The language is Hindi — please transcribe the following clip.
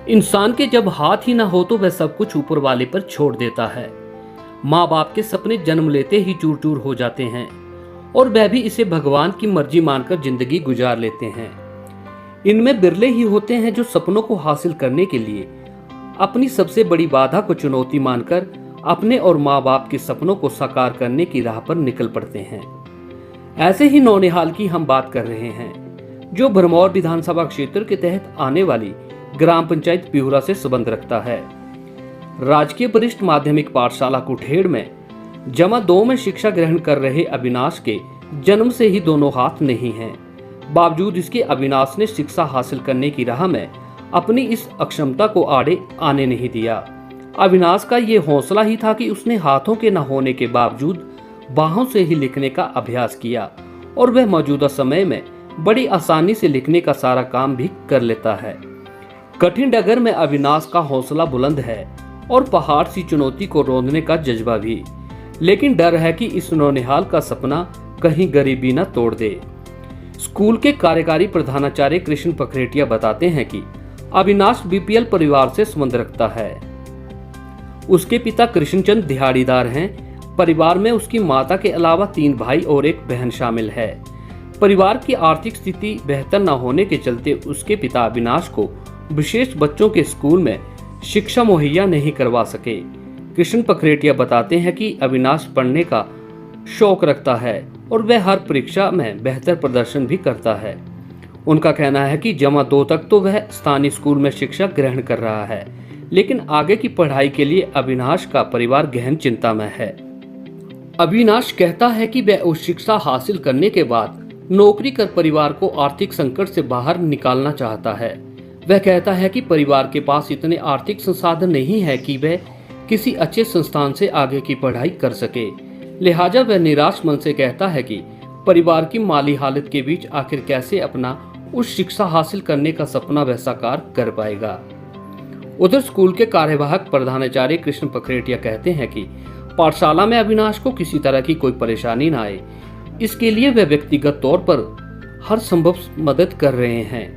इंसान के जब हाथ ही ना हो तो वह सब कुछ ऊपर वाले पर छोड़ देता है। माँ बाप के सपने जन्म लेते ही चूर चूर हो जाते हैं और वह भी इसे भगवान की मर्जी मानकर जिंदगी गुजार लेते हैं। इनमें बिरले ही होते हैं जो सपनों को हासिल करने के लिए अपनी सबसे बड़ी बाधा को चुनौती मानकर अपने और माँ बाप के सपनों को साकार करने की राह पर निकल पड़ते हैं। ऐसे ही नौनिहाल की हम बात कर रहे हैं, जो भरमौर विधानसभा क्षेत्र के तहत आने वाली ग्राम पंचायत पिहुरा से संबंध रखता है। राजकीय वरिष्ठ माध्यमिक पाठशाला कुठेड़ में जमा 2 में शिक्षा ग्रहण कर रहे अविनाश के जन्म से ही दोनों हाथ नहीं हैं। बावजूद इसके अविनाश ने शिक्षा हासिल करने की राह में अपनी इस अक्षमता को आड़े आने नहीं दिया। अविनाश का ये हौसला ही था कि उसने हाथों के न होने के बावजूद बाहों से ही लिखने का अभ्यास किया और वह मौजूदा समय में बड़ी आसानी से लिखने का सारा काम भी कर लेता है। कठिन डगर में अविनाश का हौसला बुलंद है और पहाड़ सी चुनौती को रोंदने का जज्बा भी, लेकिन डर है कि इस नौनिहाल का सपना कहीं गरीबी न तोड़ दे। स्कूल के कार्यकारी प्रधानाचार्य कृष्ण पखरेटिया बताते हैं कि अविनाश बीपीएल परिवार से संबंध रखता है। उसके पिता कृष्णचंद दिहाड़ीदार हैं। परिवार में उसकी माता के अलावा 3 भाई और 1 बहन शामिल है। परिवार की आर्थिक स्थिति बेहतर न होने के चलते उसके पिता अविनाश को विशेष बच्चों के स्कूल में शिक्षा मुहैया नहीं करवा सके। कृष्ण पखरेटिया बताते हैं कि अविनाश पढ़ने का शौक रखता है और वह हर परीक्षा में बेहतर प्रदर्शन भी करता है। उनका कहना है कि जमा 2 तक तो वह स्थानीय स्कूल में शिक्षा ग्रहण कर रहा है, लेकिन आगे की पढ़ाई के लिए अविनाश का परिवार गहन चिंता में है। अविनाश कहता है कि वह उस शिक्षा हासिल करने के बाद नौकरी कर परिवार को आर्थिक संकट से बाहर निकालना चाहता है। वह कहता है कि परिवार के पास इतने आर्थिक संसाधन नहीं है कि वह किसी अच्छे संस्थान से आगे की पढ़ाई कर सके। लिहाजा वह निराश मन से कहता है कि परिवार की माली हालत के बीच आखिर कैसे अपना उस शिक्षा हासिल करने का सपना वह साकार कर पाएगा। उधर स्कूल के कार्यवाहक प्रधानाचार्य कृष्ण पखरेटिया कहते हैं कि पाठशाला में अविनाश को किसी तरह की कोई परेशानी न आए, इसके लिए वे व्यक्तिगत तौर पर हर संभव मदद कर रहे हैं।